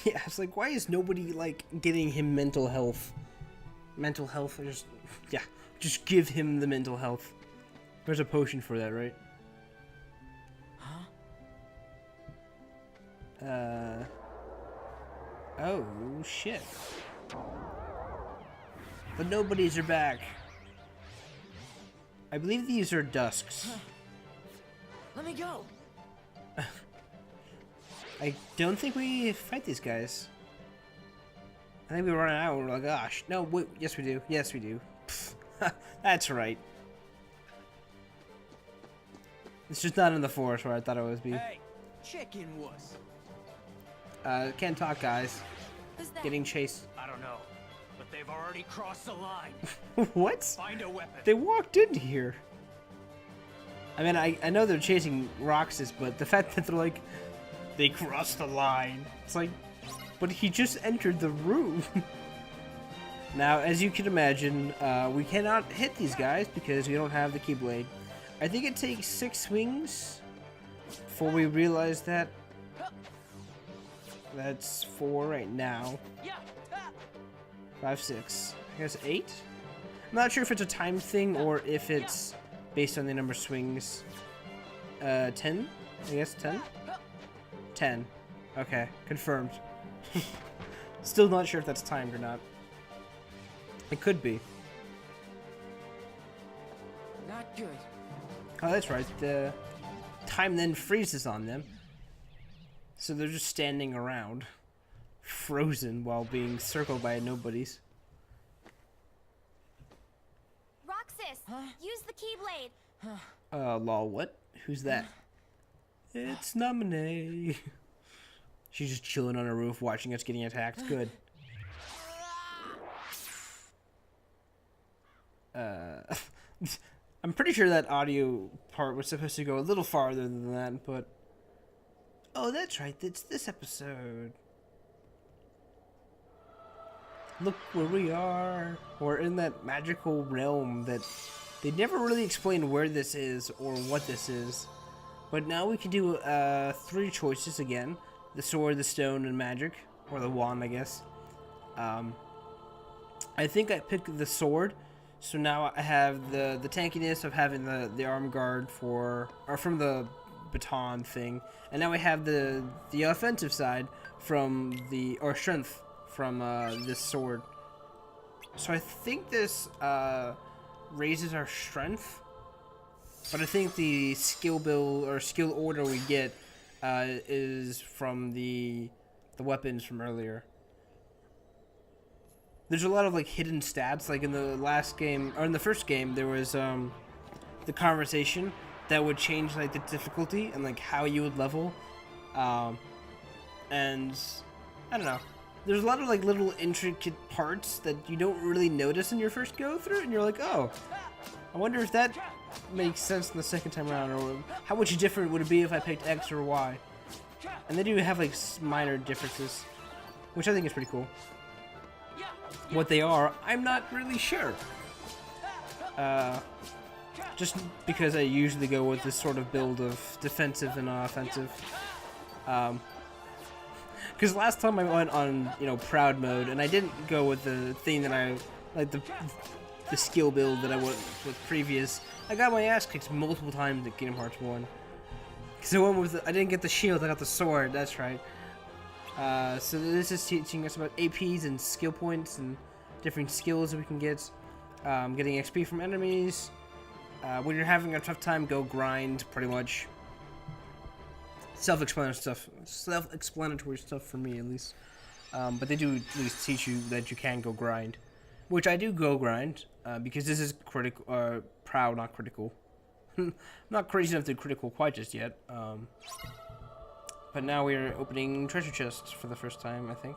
Yeah, it's like, why is nobody, like, getting him mental health? Mental health, or just, yeah, just give him the mental health. There's a potion for that, right? Huh? Oh, shit. The nobodies are back. I believe these are dusks. Let me go. I don't think we fight these guys. I think we run out and we're like, gosh. No, wait, yes we do. Yes we do. That's right. It's just not in the forest where I thought it would be. Hey, chicken wuss. Can't talk, guys. Who's that? Getting chased. I don't know, but they've already crossed the line. What? Find a weapon. They walked in here. I mean, I know they're chasing Roxas, but the fact that they're like, they crossed the line. It's like, but he just entered the room. Now, as you can imagine, we cannot hit these guys because we don't have the Keyblade. I think it takes 6 swings before we realize that. That's 4 right now. 5, 6. I guess 8? I'm not sure if it's a time thing or if it's based on the number of swings. 10? I guess 10? 10. Okay, confirmed. Still not sure if that's timed or not. It could be. Not good. Oh, that's right. The time then freezes on them. So they're just standing around, frozen while being circled by nobodies. Roxas, use the Keyblade. Lol, what? Who's that? It's Nominee. She's just chilling on a roof watching us getting attacked. Good. I'm pretty sure that audio part was supposed to go a little farther than that, but... Oh, that's right. It's this episode. Look where we are. We're in that magical realm that they never really explain where this is or what this is. But now we can do 3 choices again. The sword, the stone, and magic. Or the wand, I guess. I think I picked the sword. So now I have the tankiness of having the arm guard from the baton thing. And now we have the offensive side from or strength from this sword. So I think this raises our strength, but I think the skill build or skill order we get is from the weapons from earlier. There's a lot of like hidden stats, like in the last game or in the first game there was the conversation that would change like the difficulty and like how you would level, and I don't know. There's a lot of like little intricate parts that you don't really notice in your first go through, and you're like, oh, I wonder if that makes sense in the second time around, or how much different would it be if I picked X or Y. And they do have like minor differences, which I think is pretty cool. What they are, I'm not really sure. Just because I usually go with this sort of build of defensive and offensive. Because last time I went on, proud mode, and I didn't go with the thing that I, like the skill build that I went with previous. I got my ass kicked multiple times at Kingdom Hearts 1. Because I didn't get the shield, I got the sword, that's right. So this is teaching us about APs and skill points and different skills that we can get. Getting XP from enemies. When you're having a tough time, go grind, pretty much. Self-explanatory stuff for me, at least. But they do at least teach you that you can go grind. Which I do go grind, because this is critical, proud, not critical. I'm not crazy enough to critical quite just yet. But now we're opening treasure chests for the first time, I think.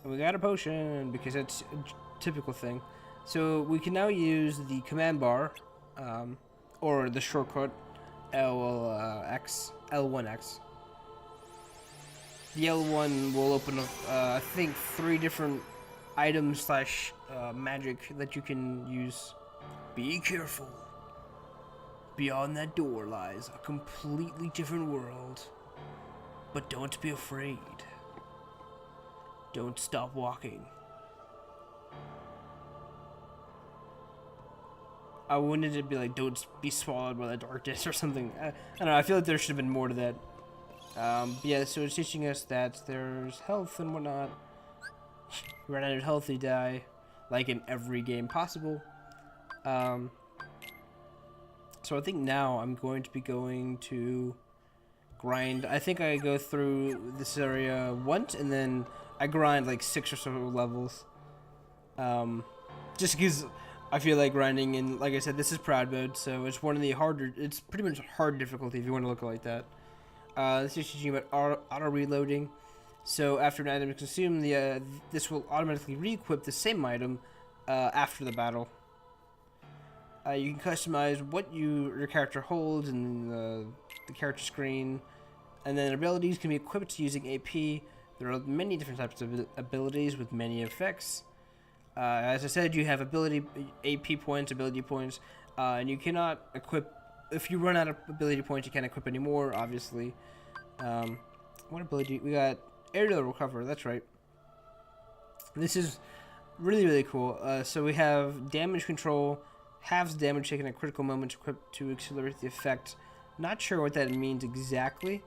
And we got a potion, because it's a typical thing. So we can now use the command bar, or the shortcut, L1X. The L1 will open up, I think, 3 different items / magic that you can use. Be careful. Beyond that door lies a completely different world. But don't be afraid. Don't stop walking. I wanted it to be like, don't be swallowed by the darkness or something. I don't know, I feel like there should have been more to that. Yeah, so it's teaching us that there's health and whatnot. You run out of health, you die. Like in every game possible. So I think now I'm going to be going to grind. I think I go through this area once and then I grind like 6 or so levels. Just because I feel like grinding, and like I said, this is proud mode, so it's one of the harder, it's pretty much hard difficulty if you want to look like that. This is teaching you about auto reloading. So after an item is consumed, this will automatically re-equip the same item after the battle. You can customize what your character holds in the character screen, and then abilities can be equipped using AP. There are many different types of abilities with many effects. As I said, you have AP points, ability points, and you cannot equip. If you run out of ability points, you can't equip anymore, obviously. What ability? We got aerial recover, that's right. This is really, really cool. So we have damage control, halves damage taken at critical moments equipped to accelerate the effect. Not sure what that means exactly.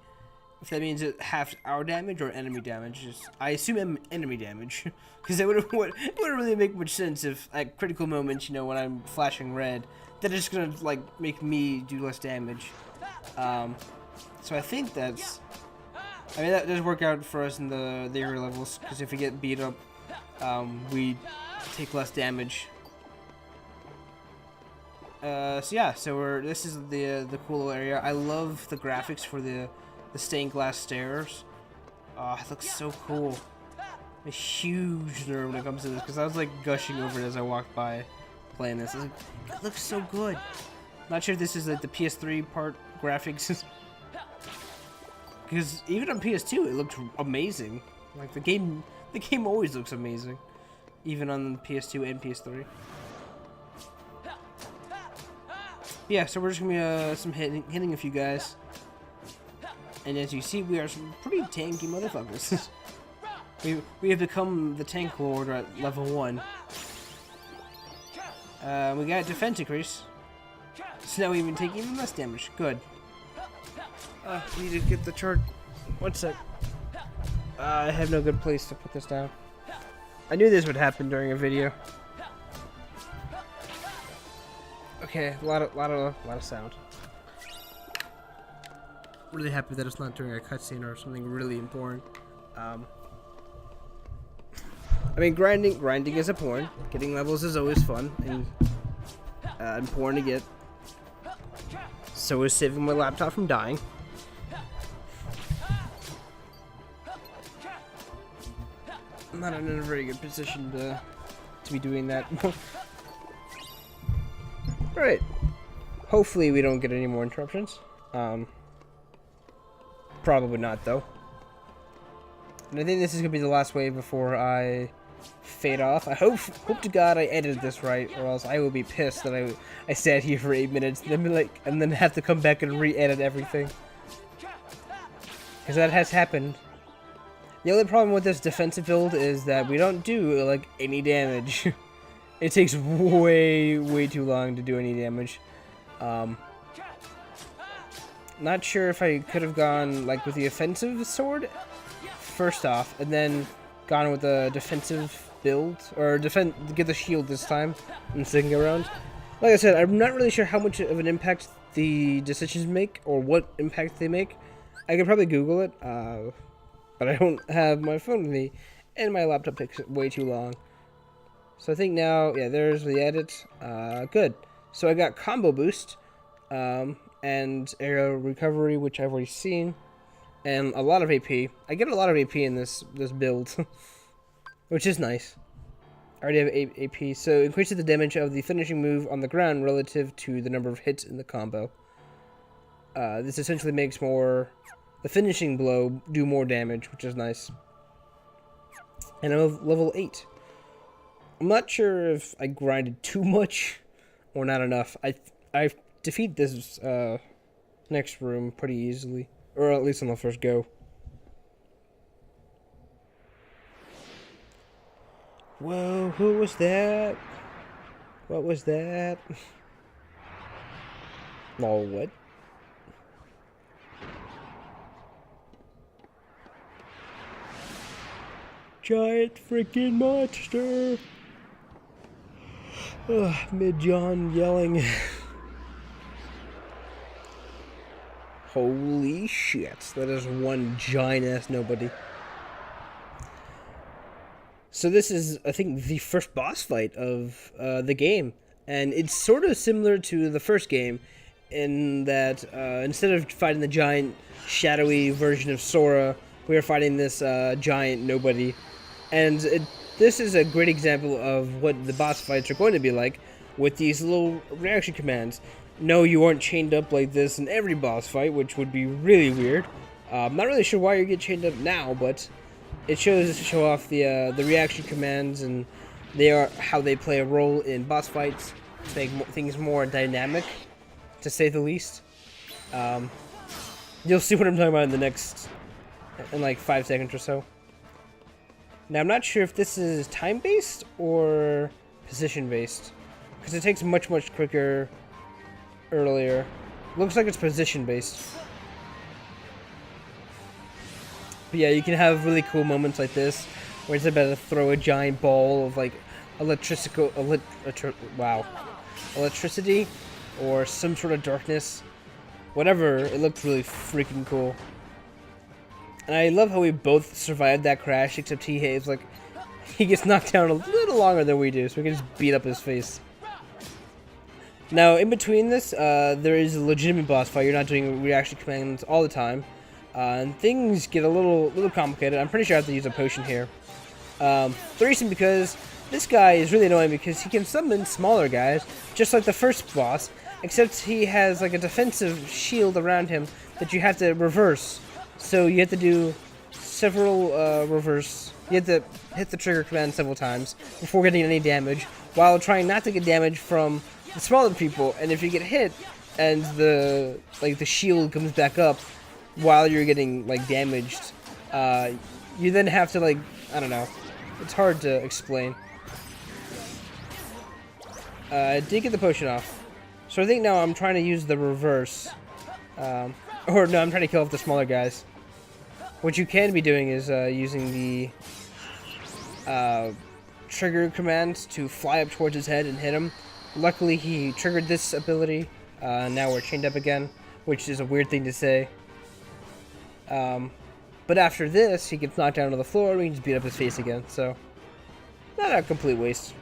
If that means it halves our damage or enemy damage. I assume enemy damage. Because it wouldn't really make much sense if at critical moments, you know, when I'm flashing red, that it's going to, like, make me do less damage. So I think that's... I mean, that does work out for us in the area levels. Because if we get beat up, we take less damage. So yeah, so this is the cool little area. I love the graphics for the stained glass stairs. Oh, it looks so cool. A huge nerve when it comes to this, because I was like gushing over it as I walked by playing this. I was like, it looks so good. Not sure if this is like the PS3 part graphics, because even on PS2 it looked amazing. Like the game always looks amazing, even on PS2 and PS3. Yeah, so we're just gonna be hitting a few guys. And as you see, we are some pretty tanky motherfuckers. we have become the tank lord at level 1. We got defense increase. So now we even take even less damage. Good. I need to get the chart. One sec. I have no good place to put this down. I knew this would happen during a video. Okay, a lot of sound. Really happy that it's not during a cutscene or something really important. I mean, grinding is important. Getting levels is always fun and important to get. So is saving my laptop from dying. I'm not in a very good position to be doing that. Alright. Hopefully we don't get any more interruptions. Probably not, though. And I think this is gonna be the last wave before I fade off. I hope to God I edited this right, or else I will be pissed that I sat here for 8 minutes, and then have to come back and re-edit everything. Because that has happened. The only problem with this defensive build is that we don't do like any damage. It takes way too long to do any damage. Not sure if I could have gone like with the offensive sword first off, and then gone with the defensive build, or get the shield this time in the second go round. Like I said, I'm not really sure how much of an impact the decisions make, or what impact they make. I could probably Google it, but I don't have my phone with me, and my laptop takes way too long. So I think now, yeah, there's the edit. Good. So I got combo boost, and aerial recovery, which I've already seen, and a lot of AP. I get a lot of AP in this build, which is nice. I already have AP, so increases the damage of the finishing move on the ground relative to the number of hits in the combo. This essentially makes the finishing blow do more damage, which is nice. And I'm level 8. I'm not sure if I grinded too much or not enough. I defeat this next room pretty easily, or at least on the first go. Whoa, who was that? What was that? Oh, what? Giant freaking monster! Ugh, Mid-John yelling. Holy shit, that is one giant-ass nobody. So this is, I think, the first boss fight of the game. And it's sort of similar to the first game in that instead of fighting the giant, shadowy version of Sora, we are fighting this giant nobody. And this is a great example of what the boss fights are going to be like with these little reaction commands. No, you aren't chained up like this in every boss fight, which would be really weird. I'm not really sure why you get chained up now, but it shows to show off the reaction commands, and how they play a role in boss fights to make things more dynamic, to say the least. You'll see what I'm talking about in like 5 seconds or so. Now I'm not sure if this is time-based or position-based, because it takes much quicker earlier. Looks like it's position-based. But yeah, you can have really cool moments like this, where it's about to throw a giant ball of like electricity, or some sort of darkness. Whatever, it looked really freaking cool. And I love how we both survived that crash, except he gets knocked down a little longer than we do, so we can just beat up his face. Now, in between this, there is a legitimate boss fight. You're not doing reaction commands all the time. And things get a little complicated. I'm pretty sure I have to use a potion here. The reason because this guy is really annoying because he can summon smaller guys, just like the first boss, except he has like a defensive shield around him that you have to reverse. So you have to do several reverse. You have to hit the trigger command several times before getting any damage, while trying not to get damage from the smaller people. And if you get hit and the shield comes back up while you're getting like damaged, you then have to I don't know. It's hard to explain. I did get the potion off, so I think now I'm trying to use the reverse. Or no, I'm trying to kill off the smaller guys. What you can be doing is using the trigger commands to fly up towards his head and hit him. Luckily, he triggered this ability. Now we're chained up again, which is a weird thing to say. But after this, he gets knocked down to the floor, and we can just beat up his face again. So, not a complete waste.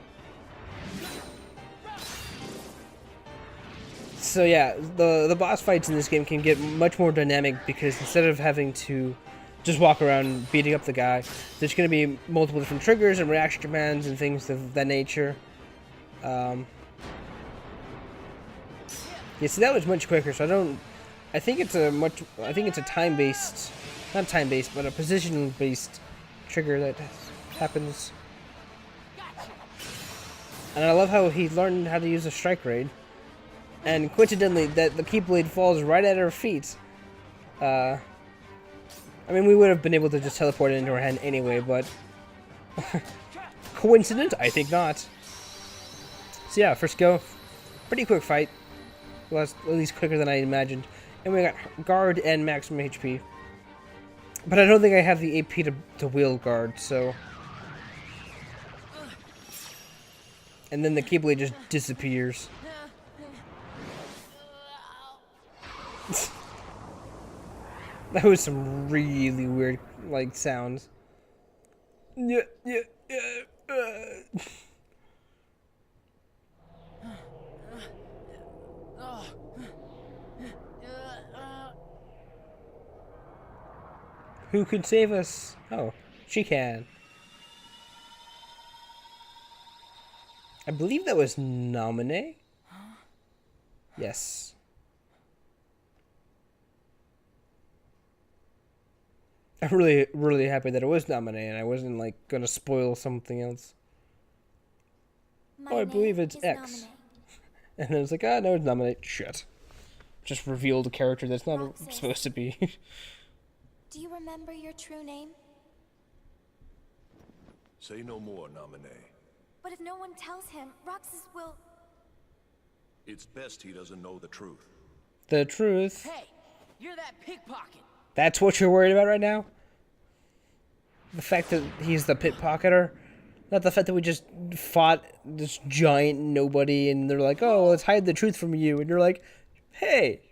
So yeah, the boss fights in this game can get much more dynamic because instead of having to just walk around beating up the guy, there's going to be multiple different triggers and reaction commands and things of that nature. Yeah, so that was much quicker. So I think it's a time-based, not time-based, but a position-based trigger that happens. And I love how he learned how to use a strike raid. And coincidentally, that the Keyblade falls right at our feet. I mean, we would have been able to just teleport it into our hand anyway, but coincidence? I think not. So yeah, first go, pretty quick fight. Well, at least quicker than I imagined. And we got guard and maximum HP. But I don't think I have the AP to wield guard, so. And then the Keyblade just disappears. That was some really weird, sounds. Yeah. Who could save us? Oh, she can. I believe that was Nominee? Yes. I'm really happy that it was Nominee and I wasn't gonna spoil something else. I believe it's X. Nominee. And I was like, no, it's Nominee. Shit. Just revealed a character that's not Roxas. supposed to be. Do you remember your true name? Say no more, nominee. But if no one tells him, Roxas will... It's best he doesn't know the truth. The truth. Hey, you're that pickpocket. That's what you're worried about right now? The fact that he's the pickpocketer? Not the fact that we just fought this giant nobody and they're like, oh, let's hide the truth from you. And you're like, hey,